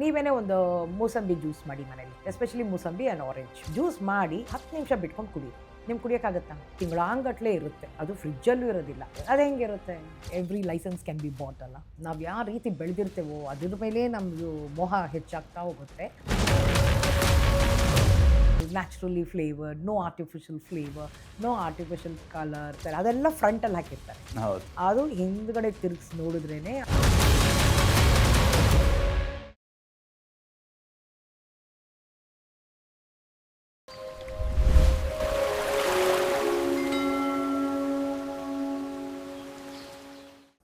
ನೀವೇನೇ ಒಂದು ಮೂಸಂಬಿ ಜ್ಯೂಸ್ ಮಾಡಿ ಮನೇಲಿ, especially mosambi and orange juice ಮಾಡಿ 10 ನಿಮಿಷ ಬಿಟ್ಕೊಂಡು ಕುಡೀರಿ. ನಿಮ್ಗೆ ಕುಡಿಯೋಕ್ಕಾಗತ್ತಾ? ತಿಂಗಳಾಂಗಟ್ಲೆ ಇರುತ್ತೆ, ಅದು ಫ್ರಿಜ್ಜಲ್ಲೂ ಇರೋದಿಲ್ಲ. ಅದು ಹೆಂಗಿರುತ್ತೆ? Every licence can be bought ಅಲ್ಲ. ನಾವು ಯಾವ ರೀತಿ ಬೆಳೆದಿರ್ತೇವೋ ಅದ್ರ ಮೇಲೆ ನಮ್ಮದು ಮೋಹ ಹೆಚ್ಚಾಗ್ತಾ ಹೋಗುತ್ತೆ. Naturally flavoured, no artificial flavour, no artificial colour, ಅದೆಲ್ಲ ಫ್ರಂಟಲ್ಲಿ ಹಾಕಿರ್ತಾರೆ. ಅದು ಹಿಂದ್ಗಡೆ ತಿರುಗಿಸಿ ನೋಡಿದ್ರೇ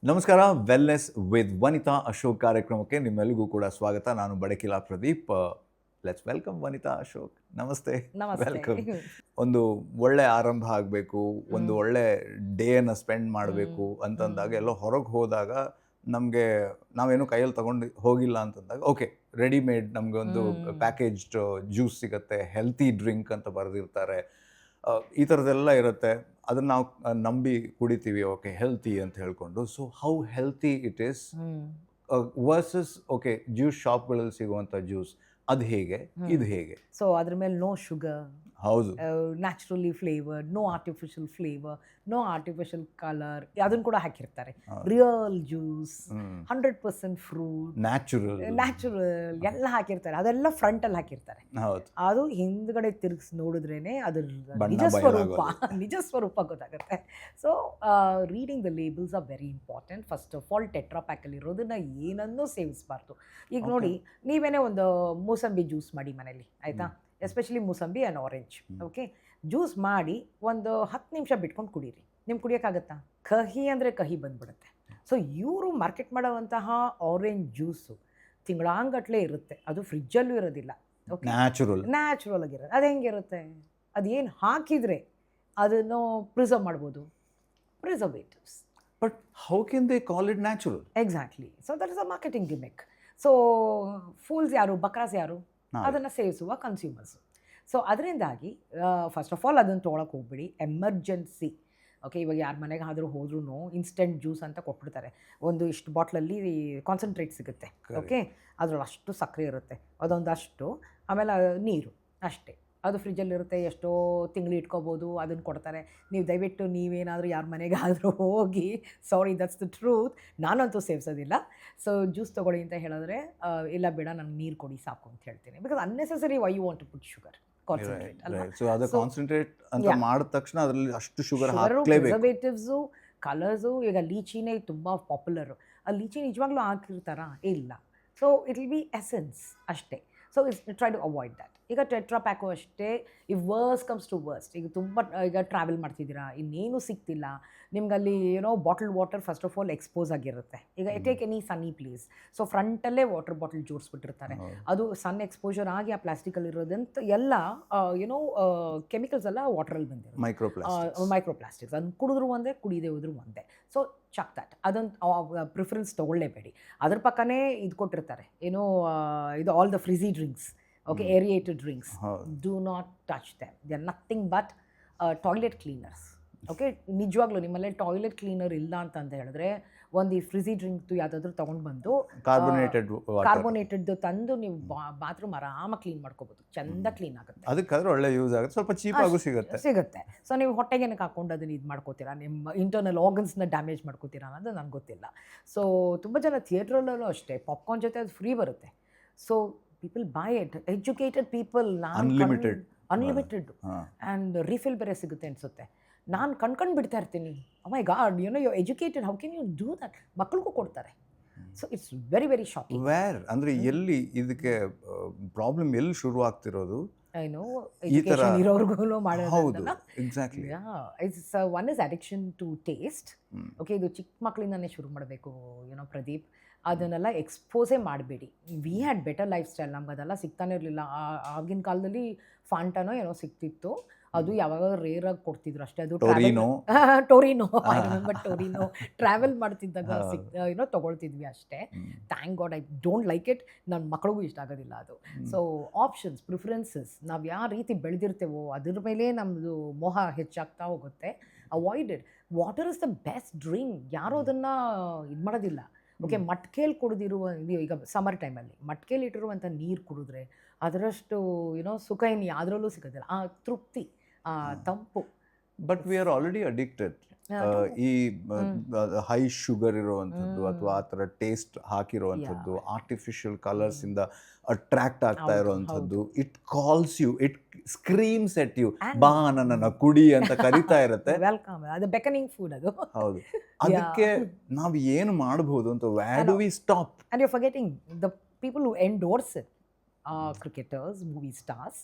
ನಮಸ್ಕಾರ. ವೆಲ್ನೆಸ್ ವಿತ್ ವನಿತಾ ಅಶೋಕ್ ಕಾರ್ಯಕ್ರಮಕ್ಕೆ ನಿಮ್ಮೆಲ್ಲರಿಗೂ ಕೂಡ ಸ್ವಾಗತ. ನಾನು ಬಡಕಿಲಾ ಪ್ರದೀಪ್. ಲೆಟ್ಸ್ ವೆಲ್ಕಮ್ ವನಿತಾ ಅಶೋಕ್. ನಮಸ್ತೆ, ವೆಲ್ಕಮ್. ಒಂದು ಒಳ್ಳೆ ಆರಂಭ ಆಗಬೇಕು, ಒಂದು ಒಳ್ಳೆ ಡೇನ ಸ್ಪೆಂಡ್ ಮಾಡಬೇಕು ಅಂತಂದಾಗ ಎಲ್ಲೋ ಹೊರಗೆ ಹೋದಾಗ ನಮಗೆ ನಾವೇನು ಕೈಯಲ್ಲಿ ತಗೊಂಡು ಹೋಗಿಲ್ಲ ಅಂತಂದಾಗ ಓಕೆ, ರೆಡಿಮೇಡ್ ನಮಗೆ ಒಂದು ಪ್ಯಾಕೇಜ್ಡ್ ಜ್ಯೂಸ್ ಸಿಗುತ್ತೆ, ಹೆಲ್ತಿ ಡ್ರಿಂಕ್ ಅಂತ ಬರೆದಿರ್ತಾರೆ, ಈ ಥರದ್ದೆಲ್ಲ ಇರುತ್ತೆ. ಅದನ್ನು ನಾವು ನಂಬಿ ಕುಡಿತೀವಿ, ಓಕೆ ಹೆಲ್ತಿ ಅಂತ ಹೇಳ್ಕೊಂಡು. So how healthy it is versus okay juice ಶಾಪ್ಗಳಲ್ಲಿ ಸಿಗುವಂಥ ಜ್ಯೂಸ್ ಅದು ಹೇಗೆ, ಇದು ಹೇಗೆ? ಸೊ ಅದ್ರ ಮೇಲೆ ನೋ ಶುಗರ್, ಹೌದು, naturally flavoured, no artificial flavour, no artificial colour, ಅದನ್ನು ಕೂಡ ಹಾಕಿರ್ತಾರೆ. ರಿಯಲ್ ಜ್ಯೂಸ್, 100% ಫ್ರೂಟ್, ನ್ಯಾಚುರಲ್ ಎಲ್ಲ ಹಾಕಿರ್ತಾರೆ. ಅದೆಲ್ಲ ಫ್ರಂಟಲ್ಲಿ ಹಾಕಿರ್ತಾರೆ. ಅದು ಹಿಂದ್ಗಡೆ ತಿರುಗಿಸಿ ನೋಡಿದ್ರೇ ಅದ್ರ ನಿಜ ಸ್ವರೂಪ ಗೊತ್ತಾಗುತ್ತೆ. So reading the labels are very important. First of all tetra ಪ್ಯಾಕಲ್ಲಿ ಇರೋದನ್ನ ಏನನ್ನೂ ಸೇವಿಸಬಾರ್ದು. ಈಗ ನೋಡಿ, ನೀವೇನೇ ಒಂದು ಮೂಸಂಬಿ ಜ್ಯೂಸ್ ಮಾಡಿ ಮನೇಲಿ, ಆಯಿತಾ, especially mosambi and orange. Okay, juice ಮಾಡಿ ಒಂದು 10 ನಿಮಿಷ ಬಿಟ್ಕೊಂಡು ಕುಡೀರಿ. ನಿಮ್ಗೆ ಕುಡಿಯೋಕ್ಕಾಗತ್ತಾ? ಕಹಿ ಅಂದರೆ ಕಹಿ ಬಂದ್ಬಿಡುತ್ತೆ. ಸೊ ಇವರು ಮಾರ್ಕೆಟ್ ಮಾಡೋವಂತಹ ಆರೆಂಜ್ ಜ್ಯೂಸು ತಿಂಗಳಾಂಗಟ್ಲೆ ಇರುತ್ತೆ, ಅದು ಫ್ರಿಜ್ಜಲ್ಲೂ ಇರೋದಿಲ್ಲ. ಓಕೆ, ನ್ಯಾಚುರಲ್ ಆಗಿರುತ್ತೆ. ಅದು ಹೆಂಗಿರುತ್ತೆ? ಅದೇನು ಹಾಕಿದರೆ ಅದನ್ನು ಪ್ರಿಸರ್ವ್ ಮಾಡ್ಬೋದು, preservatives. But how can they call it natural? Exactly. So that is a marketing gimmick. So fools ಯಾರು? ಬಕ್ರಾಸ್ ಯಾರು? ಅದನ್ನು ಸೇವಿಸುವ ಕನ್ಸ್ಯೂಮರ್ಸು. ಸೊ ಅದರಿಂದಾಗಿ ಫಸ್ಟ್ ಆಫ್ ಆಲ್ ಅದನ್ನು ತೊಗೊಳಕ್ಕೆ ಹೋಗ್ಬಿಡಿ. ಎಮರ್ಜೆನ್ಸಿ, ಓಕೆ, ಇವಾಗ ಯಾರ ಮನೆಗೆ ಆದರೂ ಹೋದ್ರೂ ಇನ್ಸ್ಟೆಂಟ್ ಜ್ಯೂಸ್ ಅಂತ ಕೊಟ್ಬಿಡ್ತಾರೆ. ಒಂದು ಇಷ್ಟು ಬಾಟ್ಲಲ್ಲಿ ಕಾನ್ಸಂಟ್ರೇಟ್ ಸಿಗುತ್ತೆ. ಓಕೆ, ಅದರಲ್ಲಿ ಅಷ್ಟು ಸಕ್ಕರೆ ಇರುತ್ತೆ, ಅದೊಂದಷ್ಟು, ಆಮೇಲೆ ನೀರು ಅಷ್ಟೇ. ಅದು ಫ್ರಿಜ್ಜಲ್ಲಿರುತ್ತೆ, ಎಷ್ಟೋ ತಿಂಗಳು ಇಟ್ಕೋಬೋದು, ಅದನ್ನು ಕೊಡ್ತಾರೆ. ನೀವು ದಯವಿಟ್ಟು ನೀವೇನಾದರೂ ಯಾರ ಮನೆಗೆ ಆದರೂ ಹೋಗಿ, ಸಾರಿ ದಟ್ಸ್ ದ ಟ್ರೂತ್, ನಾನಂತೂ ಸೇವಿಸೋದಿಲ್ಲ. ಸೊ ಜ್ಯೂಸ್ ತೊಗೊಳ್ಳಿ ಅಂತ ಹೇಳಿದ್ರೆ ಇಲ್ಲ ಬೇಡ, ನನಗೆ ನೀರು ಕೊಡಿ ಸಾಕು ಅಂತ ಹೇಳ್ತೀನಿ. Because unnecessary why you want to put sugar, concentrate ಅಲ್ಲ. ಸೊ ಅದು ಕಾನ್ಸಂಟ್ರೇಟ್ ಅಂತ ಮಾಡಿದ ತಕ್ಷಣ ಅದರಲ್ಲಿ ಅಷ್ಟು ಶುಗರ್ ಹಾಕಲೇಬೇಕು. Preservatives, colours. ಈಗ ಲೀಚಿನೇ ತುಂಬ ಪಾಪ್ಯುಲರು. ಆ ಲೀಚಿ ನಿಜವಾಗ್ಲೂ ಹಾಕಿರ್ತಾರಾ? ಇಲ್ಲ. So it will be essence ಅಷ್ಟೇ. So it's try to avoid that. ಈಗ ಟೆಟ್ರಾ ಪ್ಯಾಕು ಅಷ್ಟೇ. If worst comes to worst, ಈಗ ತುಂಬ ಈಗ ಟ್ರಾವೆಲ್ ಮಾಡ್ತಿದ್ದೀರಾ, ಇನ್ನೇನು ಸಿಗ್ತಿಲ್ಲ ನಿಮ್ಗಲ್ಲಿ, ಏನೋ bottle water first of all expose ಆಗಿರುತ್ತೆ. ಈಗ take any sunny place, so ಫ್ರಂಟಲ್ಲೇ ವಾಟರ್ ಬಾಟಲ್ ಜೋಡಿಸ್ಬಿಟ್ಟಿರ್ತಾರೆ. ಅದು ಸನ್ ಎಕ್ಸ್ಪೋಜರ್ ಆಗಿ ಆ ಪ್ಲಾಸ್ಟಿಕಲ್ಲಿರೋದಂತ ಎಲ್ಲ ಏನೋ ಕೆಮಿಕಲ್ಸ್ ಎಲ್ಲ ವಾಟರಲ್ಲಿ ಬಂದಿರುತ್ತೆ, ಮೈಕ್ರೋಪ್ಲಾಸ್ಟಿಕ್ಸ್. ಅದನ್ನು ಕುಡಿದ್ರು ಒಂದೇ, ಕುಡಿದೇ ಹೋದ್ರು ಒಂದೇ. So chuck that. ಅದನ್ನು ಪ್ರಿಫರೆನ್ಸ್ ತೊಗೊಳ್ಳೇಬೇಡಿ. ಅದ್ರ ಪಕ್ಕನೇ ಇದು ಕೊಟ್ಟಿರ್ತಾರೆ, ಏನೋ ಇದು all the fizzy drinks, okay, aerated drinks. Do not touch them. They are nothing but toilet cleaners. Okay, ನಿಜವಾಗ್ಲೂ ನಿಮ್ಮಲ್ಲೇ ಟಾಯ್ಲೆಟ್ ಕ್ಲೀನರ್ ಇಲ್ಲ ಅಂತ ಹೇಳಿದ್ರೆ ಒಂದು ಈ ಫ್ರಿಝಿ ಡ್ರಿಂಕ್ದು ಯಾವುದಾದ್ರೂ ತೊಗೊಂಡು ಬಂದು ಕಾರ್ಬೋನೇಟೆಡ್ ತಂದು ನೀವು ಬಾತ್ರೂಮ್ ಆರಾಮಾಗಿ ಕ್ಲೀನ್ ಮಾಡ್ಕೋಬೋದು, ಚೆಂದ ಕ್ಲೀನ್ ಆಗುತ್ತೆ. ಅದಕ್ಕಾದ್ರೆ ಒಳ್ಳೆ ಯೂಸ್ ಆಗುತ್ತೆ, ಸ್ವಲ್ಪ ಚೀಪಾಗೂ ಸಿಗುತ್ತೆ. ಸೊ ನೀವು ಹೊಟ್ಟೆಗೇನಕ್ಕೆ ಹಾಕೊಂಡು ಅದನ್ನು ಇದು ಮಾಡ್ಕೋತೀರಾ, ನಿಮ್ಮ ಇಂಟರ್ನಲ್ ಆರ್ಗನ್ಸ್ನ ಡ್ಯಾಮೇಜ್ ಮಾಡ್ಕೋತೀರಾ ಅನ್ನೋದು ನನಗೆ ಗೊತ್ತಿಲ್ಲ. ಸೊ ತುಂಬ ಜನ ಥಿಯೇಟ್ರಲ್ಲೂ ಅಷ್ಟೇ ಪಾಪ್ಕಾರ್ನ್ ಜೊತೆ ಅದು ಫ್ರೀ ಬರುತ್ತೆ. So people buy it, educated people. Unlimited and refill ಬೇರೆ ಸಿಗುತ್ತೆ ಅನಿಸುತ್ತೆ. ನಾನು ಕಣ್ಕೊಂಡು ಬಿಡ್ತಾ ಇರ್ತೀನಿ, oh my god, you know you educated, how can you do that? ಮಕ್ಕಳಿಗೂ ಕೊಡ್ತಾರೆ. So it's very very shocking. Where ಅಂದರೆ ಎಲ್ಲಿ ಇದಕ್ಕೆ ಪ್ರಾಬ್ಲಮ್ ಎಲ್ಲಿ ಶುರು ಆಗ್ತಿರೋದು? ಏನೋ ಎಜುಕೇಷನ್ ಇರೋರ್ಗೂ ಮಾಡೋದು. ಹೌದು, exactly. It's one is addiction to taste. Okay, ಇದು ಚಿಕ್ಕ ಮಕ್ಕಳಿಂದನೇ ಶುರು ಮಾಡಬೇಕು, ಏನೋ ಪ್ರದೀಪ್. ಅದನ್ನೆಲ್ಲ ಎಕ್ಸ್ಪೋಸೇ ಮಾಡಬೇಡಿ. We had better life style. ನಮ್ಗೆ ಅದೆಲ್ಲ ಸಿಗ್ತಾನೆ ಇರಲಿಲ್ಲ. ಆಗಿನ ಕಾಲದಲ್ಲಿ ಫಾಂಟಾನೋ ಏನೋ ಸಿಗ್ತಿತ್ತು, ಅದು ಯಾವಾಗ ರೇರಾಗಿ ಕೊಡ್ತಿದ್ರು ಅಷ್ಟೇ. ಅದು ಟೊರಿನೋ ಟ್ರಾವೆಲ್ ಮಾಡ್ತಿದ್ದಾಗ ಏನೋ ತೊಗೊಳ್ತಿದ್ವಿ ಅಷ್ಟೇ. Thank god, I don't like it. ನನ್ನ ಮಕ್ಕಳಿಗೂ ಇಷ್ಟ ಆಗೋದಿಲ್ಲ ಅದು. ಸೊ ಆಪ್ಷನ್ಸ್, ಪ್ರಿಫರೆನ್ಸಸ್, ನಾವು ಯಾವ ರೀತಿ ಬೆಳೆದಿರ್ತೇವೋ ಅದ್ರ ಮೇಲೆ ನಮ್ಮದು ಮೋಹ ಹೆಚ್ಚಾಗ್ತಾ ಹೋಗುತ್ತೆ. Avoid it. Water is the best drink. ಯಾರೂ ಅದನ್ನು ಇದು ಮಾಡೋದಿಲ್ಲ. ಓಕೆ ಮಟ್ಕೇಲಿ ಕುಡಿದಿರುವ ಈಗ ಸಮ್ಮರ್ ಟೈಮಲ್ಲಿ ಮಟ್ಕೇಲಿ ಇಟ್ಟಿರುವಂಥ ನೀರು ಕುಡಿದ್ರೆ ಅದರಷ್ಟು ಸುಖ ಇನ್ನು ಯಾವುದ್ರಲ್ಲೂ ಸಿಗೋದಿಲ್ಲ, ಆ ತೃಪ್ತಿ, ಆ ತಂಪು. But we are already addicted ಈ ಹೈ ಶುಗರ್ ಇರುವಂಥದ್ದು ಅಥವಾ ಆ ಥರ ಟೇಸ್ಟ್ ಹಾಕಿರುವಂಥದ್ದು, ಆರ್ಟಿಫಿಷಿಯಲ್ ಕಲರ್ಸ್ ಇಂದ ಅಟ್ರಾಕ್ಟ್ ಆಗ್ತಾ ಇರುವಂಥದ್ದು. It calls you, it screams at you, ಬಾ ನನ್ನನ್ನ ಕುಡಿ ಅಂತ ಕರಿತಾ ಇರುತ್ತೆ. ವೆಲ್ಕಮ್, ಅದು ಬೆಕನಿಂಗ್ ಫುಡ್ ಅದು. ಹೌದು, ಅದಕ್ಕೆ ನಾವು ಏನು ಮಾಡಬಹುದು ಅಂತ, where do we stop? And you are forgetting the people who endorse it, cricketers, movie stars.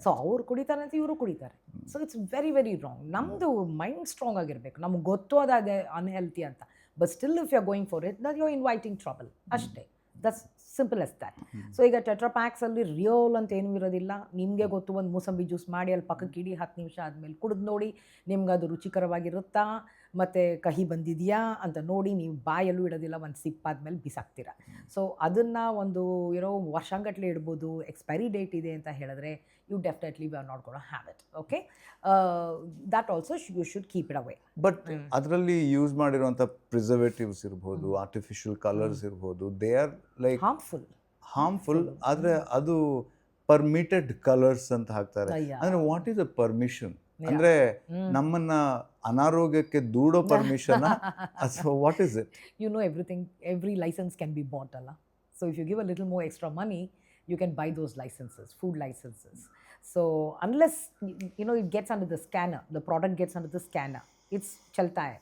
So ಅವ್ರು ಕುಡಿತಾರೆ ಅಂತ ಇವರು ಕುಡಿತಾರೆ. So it's very very wrong. ನಮ್ಮದು ಮೈಂಡ್ ಸ್ಟ್ರಾಂಗ್ ಆಗಿರಬೇಕು, ನಮ್ಗೆ ಗೊತ್ತು ಅದೇ ಅನ್ಹೆಲ್ತಿ ಅಂತ. But still if you are going for it, that you are inviting trouble ಅಷ್ಟೇ. That's simple as that. So ಈಗ ಟೆಟ್ರಾಪ್ಯಾಕ್ಸಲ್ಲಿ ರಿಯಲ್ ಅಂತ ಏನೂ ಇರೋದಿಲ್ಲ. ನಿಮಗೆ ಗೊತ್ತು, ಒಂದು ಮೂಸಂಬಿ ಜ್ಯೂಸ್ ಮಾಡಿ ಅಲ್ಲಿ ಪಕ್ಕಕ್ಕೆ ಇಡಿ, 10 ನಿಮಿಷ ಆದಮೇಲೆ ಕುಡಿದು ನೋಡಿ, ನಿಮ್ಗೆ ಅದು ರುಚಿಕರವಾಗಿರುತ್ತಾ ಮತ್ತು ಕಹಿ ಬಂದಿದೆಯಾ ಅಂತ ನೋಡಿ, ನೀವು ಬಾಯಲ್ಲೂ ಇಡೋದಿಲ್ಲ, ಒಂದು ಸಿಪ್ ಆದಮೇಲೆ ಬಿಸಾಕ್ತೀರ. ಸೊ ಅದನ್ನು ಒಂದು ವರ್ಷಂಗಟ್ಟಲೆ ಇಡ್ಬೋದು. ಎಕ್ಸ್ಪೈರಿ ಡೇಟ್ ಇದೆ ಅಂತ ಹೇಳಿದ್ರೆ you definitely are not going to have it. Okay, that also you should keep it away. But ಅದರಲ್ಲಿ ಯೂಸ್ ಮಾಡಿರುವಂಥ ಪ್ರಿಸರ್ವೇಟಿವ್ಸ್ ಇರ್ಬೋದು, ಆರ್ಟಿಫಿಷಿಯಲ್ ಕಲರ್ಸ್ ಇರ್ಬೋದು, ದೇ ಆರ್ ಲೈಕ್ ಹಾರ್ಮ್ಫುಲ್. ಆದರೆ ಅದು ಪರ್ಮಿಟೆಡ್ ಕಲರ್ಸ್ ಅಂತ ಹಾಕ್ತಾರೆ. ಅಂದರೆ ವಾಟ್ ಈಸ್ ಅ ಪರ್ಮಿಷನ್? ಅಂದರೆ ನಮ್ಮನ್ನ ಅನಾರೋಗ್ಯಕ್ಕೆ ದೂಡೋ ಪರ್ಮಿಷನ್ ಅಥವಾ what is it? Every license can be bought, ಅಲ್ಲ? So if you give a little more extra money, you can buy those licenses, food licenses. So unless it gets under the scanner, the product gets under the scanner, it's chalta hai.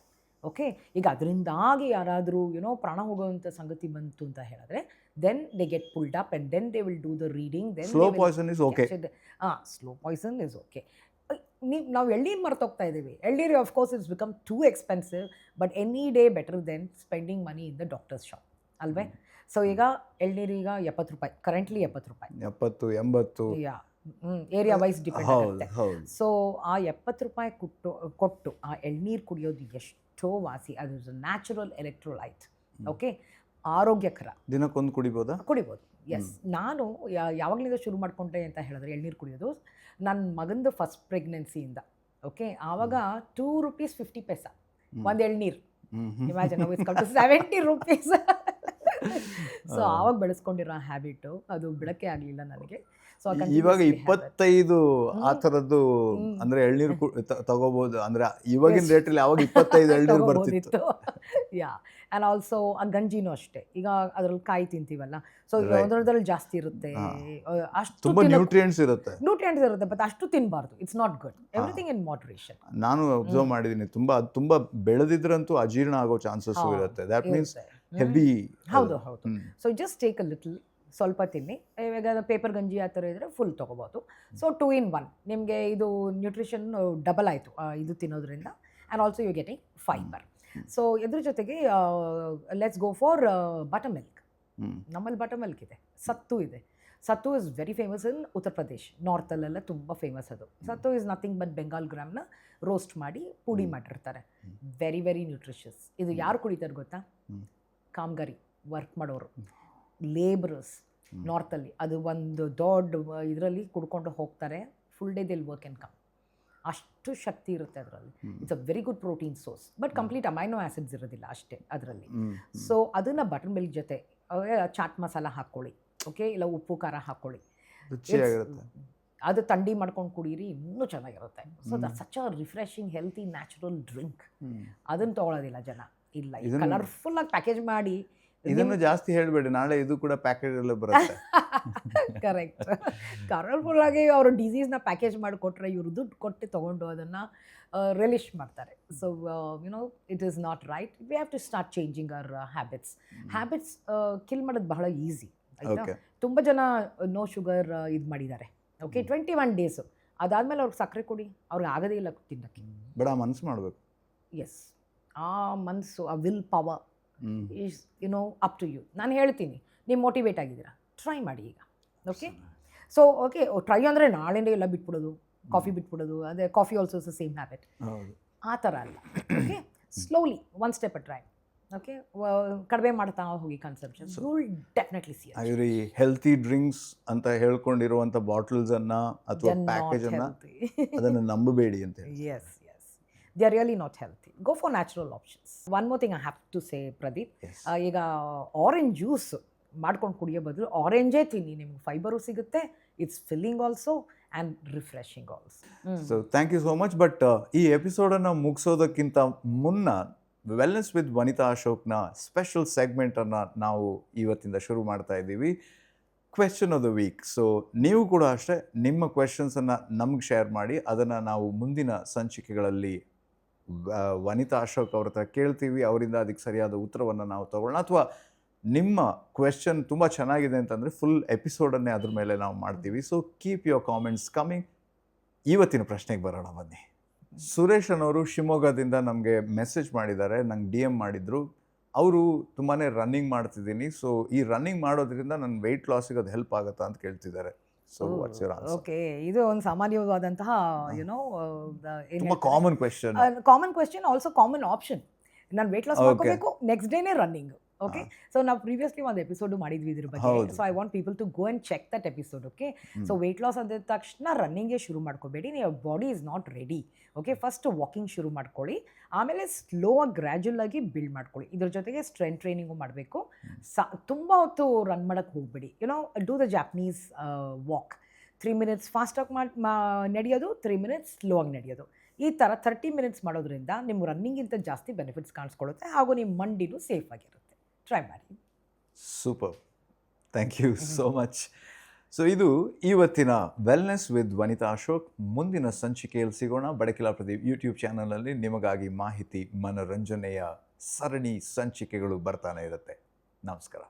Okay, ಈಗ ಅದರಿಂದಾಗಿ ಯಾರಾದರೂ ಪ್ರಾಣ ಹೋಗುವಂಥ ಸಂಗತಿ ಬಂತು ಅಂತ ಹೇಳಿದ್ರೆ, then they get pulled up and then they will do the reading. Then slow poison is okay. Slow poison is okay. ನಾವು ಎಳ್ನೀರು ಮರ್ತೋಗ್ತಾ ಇದ್ದೀವಿ. ಎಳ್ನೀರು of course it's become too expensive, but any day better than spending money in the doctor's shop, ಅಲ್ವೇ? So ಈಗ ಎಳ್ನೀರು ಈಗ 70 ರೂಪಾಯಿ, ಕರೆಂಟ್ಲಿ 70 ರೂಪಾಯಿ, 70-80, ಏರಿಯಾ ವೈಸ್ ಡಿಪೆಂಡ್ ಆಗುತ್ತೆ. ಸೊ ಆ 70 ರೂಪಾಯಿ ಕೊಟ್ಟು ಆ ಎಳ್ನೀರು ಕುಡಿಯೋದು ಎಷ್ಟೋ ವಾಸಿ. ಅದು ನ್ಯಾಚುರಲ್ ಎಲೆಕ್ಟ್ರೋಲೈಟ್. ಓಕೆ, ಆರೋಗ್ಯಕರ. ದಿನಕ್ಕೊಂದು ಕುಡಿಬೋದು. ಎಸ್. ನಾನು ಯಾವಾಗಲಿಂದ ಶುರು ಮಾಡ್ಕೊಂಡೆ ಅಂತ ಹೇಳಿದ್ರೆ ಎಳ್ನೀರು ಕುಡಿಯೋದು, ನನ್ನ ಮಗಂದು ಫಸ್ಟ್ ಪ್ರೆಗ್ನೆನ್ಸಿಯಿಂದ. ಓಕೆ, ಆವಾಗ 2 ರೂಪೀಸ್ 50 ಪೈಸಾ ಒಂದು ಎಳ್ನೀರು. ಇಮ್ಯಾಜಿನ್, ನಾವು ಇಟ್ಸ್ 70 ರೂಪೀಸ್. ಸೊ ಆವಾಗ ಬೆಳೆಸ್ಕೊಂಡಿರೋ ಹ್ಯಾಬಿಟು ಅದು ಬಿಡಕ್ಕೆ ಆಗಲಿಲ್ಲ ನನಗೆ. ಸೊ ಇವಾಗ 25 ಆ ಥರದ್ದು ಅಂದರೆ ಎಳ್ನೀರು ತಗೋಬೋದು. ಅಂದರೆ ಇವಾಗಿನ ರೇಟಲ್ಲಿ ಅವಾಗ 25 ಎಳ್ನೀರು ಬರ್ತಿತ್ತು. ಆ್ಯಂಡ್ ಆಲ್ಸೋ ಆ ಗಂಜಿನೂ ಅಷ್ಟೇ. ಈಗ ಅದ್ರಲ್ಲಿ ಕಾಯಿ ತಿಂತೀವಲ್ಲ, ಸೊ ಅದರಲ್ಲಿ ಜಾಸ್ತಿ ಇರುತ್ತೆ, ಅಷ್ಟು ತುಂಬ ನ್ಯೂಟ್ರಿಯೆಂಟ್ಸ್ ಇರುತ್ತೆ, ಬಟ್ ಅಷ್ಟು ತಿನ್ನಬಾರ್ದು. It's not good. Everything in moderation. ನಾನು ಅಬ್ಸರ್ವ್ ಮಾಡಿದ್ದೀನಿ, ತುಂಬ ಬೆಳೆದಿದ್ರಂತೂ ಅಜೀರ್ಣ ಆಗೋ ಚಾನ್ಸಸ್ ಇರುತ್ತೆ. That means heavy. ಹೌದು. So just take a little, ಸ್ವಲ್ಪ ತಿನ್ನಿ. ಇವಾಗ ಪೇಪರ್ ಗಂಜಿ ಆ ಥರ ಇದ್ದರೆ ಫುಲ್ ತೊಗೋಬೋದು. ಸೊ 2 in 1 ನಿಮಗೆ ಇದು ನ್ಯೂಟ್ರಿಷನ್ ಡಬಲ್ ಆಯಿತು ಇದು ತಿನ್ನೋದ್ರಿಂದ. And also you getting fibre. So ಇದ್ರ ಜೊತೆಗೆ let's go for buttermilk. ನಮ್ಮಲ್ಲಿ ಬಟರ್ ಮಿಲ್ಕ್ ಇದೆ, ಸತ್ತು ಇದೆ. ಸತ್ತು ಇಸ್ ವೆರಿ ಫೇಮಸ್ ಇನ್ ಉತ್ತರ ಪ್ರದೇಶ್, ನಾರ್ತಲ್ಲೆಲ್ಲ ತುಂಬ ಫೇಮಸ್ ಅದು. Sattu is nothing but Bengal ಗ್ರಾಮ್ನ ರೋಸ್ಟ್ ಮಾಡಿ ಪುಡಿ ಮಾಡಿರ್ತಾರೆ. Very very nutritious. ಇದು ಯಾರು ಕುಡಿತಾರೆ ಗೊತ್ತಾ? ಕಾಮಗಾರಿ ವರ್ಕ್ ಮಾಡೋರು, ಲೇಬರರ್ಸ್ ನಾರ್ತಲ್ಲಿ. ಅದು ಒಂದು ದೊಡ್ಡ ಇದರಲ್ಲಿ ಕುಡ್ಕೊಂಡು ಹೋಗ್ತಾರೆ. ಫುಲ್ ಡೇ ದಿಲ್ ವರ್ಕ್ ಆ್ಯಂಡ್ ಕಮ್. ಅಷ್ಟು ಶಕ್ತಿ ಇರುತ್ತೆ ಅದರಲ್ಲಿ. It's a very good protein source, but complete amino acids ಇರೋದಿಲ್ಲ ಅಷ್ಟೇ ಅದರಲ್ಲಿ. ಸೊ ಅದನ್ನು ಬಟರ್ ಮಿಲ್ಕ್ ಜೊತೆ ಚಾಟ್ ಮಸಾಲ ಹಾಕ್ಕೊಳ್ಳಿ, ಓಕೆ, ಇಲ್ಲ ಉಪ್ಪು ಖಾರ ಹಾಕ್ಕೊಳ್ಳಿ, ಅದು ಥಂಡಿ ಮಾಡ್ಕೊಂಡು ಕುಡೀರಿ, ಇನ್ನೂ ಚೆನ್ನಾಗಿರುತ್ತೆ. So that's such a refreshing healthy natural drink. ಅದನ್ನು ತೊಗೊಳೋದಿಲ್ಲ ಜನ. ಇಲ್ಲ, ಕಲರ್ಫುಲ್ಲಾಗಿ ಪ್ಯಾಕೇಜ್ ಮಾಡಿ. ಇದನ್ನು ಜಾಸ್ತಿ ಹೇಳಬೇಡಿ, ನಾಳೆ ಇದು ಕೂಡ ಪ್ಯಾಕೇಜ್ ಎಲ್ಲ ಬರುತ್ತೆ. ಕರೆಕ್ಟ್. ಕಲರ್ಫುಲ್ಲಾಗಿ ಅವರು ಡಿಸೀಸ್ನ ಪ್ಯಾಕೇಜ್ ಮಾಡಿಕೊಟ್ರೆ ಇವರು ದುಡ್ಡು ಕೊಟ್ಟು ತೊಗೊಂಡು ಅದನ್ನು ರಿಲಿಶ್ ಮಾಡ್ತಾರೆ. So it is not right. We have to start changing our habits. Kill ಮಾಡೋದು ಬಹಳ ಈಸಿ ಆಯಿತಾ. ತುಂಬ ಜನ ನೋ ಶುಗರ್ ಇದು ಮಾಡಿದ್ದಾರೆ. Okay, 21 days. ಅದಾದಮೇಲೆ ಅವ್ರಿಗೆ ಸಕ್ಕರೆ ಕೊಡಿ, ಅವ್ರಿಗೆ ಆಗೋದೇ ಇಲ್ಲ ತಿನ್ನೋಕ್ಕೆ. ಬಟ್ ಆ ಮನಸ್ಸು ಮಾಡಬೇಕು. ಎಸ್, ಆ ಮನಸ್ಸು, ಆ willpower is up to you. ನಾನು ಹೇಳ್ತೀನಿ, ನೀವು ಮೋಟಿವೇಟ್ ಆಗಿದ್ದೀರಾ, ಟ್ರೈ ಮಾಡಿ ಈಗ. ಓಕೆ, ಸೊ ಓಕೆ, ಟ್ರೈ ಅಂದರೆ ನಾಳೆಂದೇ ಎಲ್ಲ ಬಿಟ್ಬಿಡೋದು, ಕಾಫಿ ಬಿಟ್ಬಿಡೋದು. ಅದೇ coffee also is the same habit. ಆ ಥರ ಅಲ್ಲ. Okay, slowly, 1 step at a time. Okay, ಕಡಿಮೆ ಮಾಡ್ತಾ ಹೋಗಿ consumption. You will definitely see. ಇವರು ಈ ಹೆಲ್ತಿ ಡ್ರಿಂಕ್ಸ್ ಅಂತ ಹೇಳ್ಕೊಂಡಿರುವಂಥ ಬಾಟಲ್ಸನ್ನು ಅಥವಾ ಪ್ಯಾಕೇಜನ್ನು ಅದನ್ನು ನಂಬಬೇಡಿ ಅಂತ ಹೇಳಿ. Yes, they are really not healthy. Go for natural options. One more thing I have to say Pradeep, Yes. ಈಗ ಆರೆಂಜ್ ಜ್ಯೂಸ್ ಮಾಡ್ಕೊಂಡು ಕುಡಿಯೋ ಬದಲು ಆರೆಂಜೇ ತಿನ್ನಿ, ನಿಮ್ಗೆ ಫೈಬರು ಸಿಗುತ್ತೆ, it's filling also and refreshing also. So thank you so much. But ಈ ಎಪಿಸೋಡನ್ನು ಮುಗಿಸೋದಕ್ಕಿಂತ ಮುನ್ನ ವೆಲ್ನೆಸ್ ವಿತ್ ವನಿತಾ ಅಶೋಕ್ನ ಸ್ಪೆಷಲ್ ಸೆಗ್ಮೆಂಟನ್ನು ನಾವು ಇವತ್ತಿಂದ ಶುರು ಮಾಡ್ತಾ ಇದ್ದೀವಿ, question of the week. So ನೀವು ಕೂಡ ಅಷ್ಟೇ ನಿಮ್ಮ ಕ್ವೆಶನ್ಸನ್ನು ನಮ್ಗೆ ಶೇರ್ ಮಾಡಿ, ಅದನ್ನು ನಾವು ಮುಂದಿನ ಸಂಚಿಕೆಗಳಲ್ಲಿ ವನಿತಾ ಅಶೋಕ್ ಅವ್ರ ಹತ್ರ ಕೇಳ್ತೀವಿ, ಅವರಿಂದ ಅದಕ್ಕೆ ಸರಿಯಾದ ಉತ್ತರವನ್ನು ನಾವು ತಗೊಳ್ಳೋಣ. ಅಥವಾ ನಿಮ್ಮ ಕ್ವೆಶ್ಚನ್ ತುಂಬ ಚೆನ್ನಾಗಿದೆ ಅಂತಂದರೆ ಫುಲ್ ಎಪಿಸೋಡನ್ನೇ ಅದ್ರ ಮೇಲೆ ನಾವು ಮಾಡ್ತೀವಿ. So keep your comments coming. ಇವತ್ತಿನ ಪ್ರಶ್ನೆಗೆ ಬರೋಣ ಬನ್ನಿ. ಸುರೇಶ್ ಅನ್ನೋರು ಶಿವಮೊಗ್ಗದಿಂದ ನಮಗೆ ಮೆಸೇಜ್ ಮಾಡಿದ್ದಾರೆ, ನಂಗೆ DM ಮಾಡಿದರು. ಅವರು ತುಂಬಾ ರನ್ನಿಂಗ್ ಮಾಡ್ತಿದ್ದೀನಿ, ಸೊ ಈ ರನ್ನಿಂಗ್ ಮಾಡೋದ್ರಿಂದ ನನ್ನ ವೆಯ್ಟ್ ಲಾಸಿಗೆ ಅದು ಹೆಲ್ಪ್ ಆಗುತ್ತಾ ಅಂತ ಕೇಳ್ತಿದ್ದಾರೆ. So what's your answer? Okay, ಇದು ಒಂದು ಸಾಮಾನ್ಯವಾದಂತಹ ತುಂಬ common question. Common question, also common option. ನಾನು ವೆಯ್ಟ್ ಲಾಸ್ ಮಾಡ್ಕೋಬೇಕು, ನೆಕ್ಸ್ಟ್ ಡೇನೇ ರನ್ನಿಂಗ್. ಓಕೆ, ಸೊ ನಾವು ಪ್ರೀವಿಯಸ್ಲಿ ಒಂದು ಎಪಿಸೋಡು ಮಾಡಿದ್ವಿ ಇದ್ರ ಬಗ್ಗೆ. So I want people to go and check that episode. Okay, so weight loss ಅಂದ ತಕ್ಷಣ ರನ್ನಿಂಗೇ ಶುರು ಮಾಡ್ಕೋಬೇಡಿ, ನಿಮ್ಮ body is not ready. Okay, first walking ಶುರು ಮಾಡ್ಕೊಳ್ಳಿ, ಆಮೇಲೆ ಸ್ಲೋ ಆಗಿ ಗ್ರ್ಯಾಜುವಲ್ ಆಗಿ ಬಿಲ್ಡ್ ಮಾಡ್ಕೊಳ್ಳಿ. ಇದ್ರ ಜೊತೆಗೆ ಸ್ಟ್ರೆಂತ್ ಟ್ರೈನಿಂಗು ಮಾಡಬೇಕು. ತುಂಬ ಹೊತ್ತು ರನ್ ಮಾಡೋಕ್ಕೆ ಹೋಗ್ಬೇಡಿ. Do the Japanese walk, 3 minutes ಫಾಸ್ಟಾಗಿ ನಡೆಯೋದು, 3 minutes ಸ್ಲೋ ಆಗಿ ನಡೆಯೋದು. ಈ ಥರ 30 minutes ಮಾಡೋದ್ರಿಂದ ನಿಮ್ಮ ರನ್ನಿಂಗಿಂತ ಜಾಸ್ತಿ ಬೆನಿಫಿಟ್ಸ್ ಕಾಣಿಸ್ಕೊಳ್ಳುತ್ತೆ, ಹಾಗೂ ನಿಮ್ಮ ಮಂಡಿನೂ ಸೇಫ್ ಆಗಿರುತ್ತೆ. ಟ್ರೈ ಮಾಡಿ. Super, thank you so much. So ಇದು ಇವತ್ತಿನ ವೆಲ್ನೆಸ್ ವಿತ್ ವನಿತಾ ಅಶೋಕ್. ಮುಂದಿನ ಸಂಚಿಕೆಯಲ್ಲಿ ಸಿಗೋಣ. ಬಡಕಿಲಾ ಪ್ರದೀಪ್ ಯೂಟ್ಯೂಬ್ ಚಾನಲಲ್ಲಿ ನಿಮಗಾಗಿ ಮಾಹಿತಿ, ಮನೋರಂಜನೆಯ ಸರಣಿ ಸಂಚಿಕೆಗಳು ಬರ್ತಾನೆ ಇರುತ್ತೆ. ನಮಸ್ಕಾರ.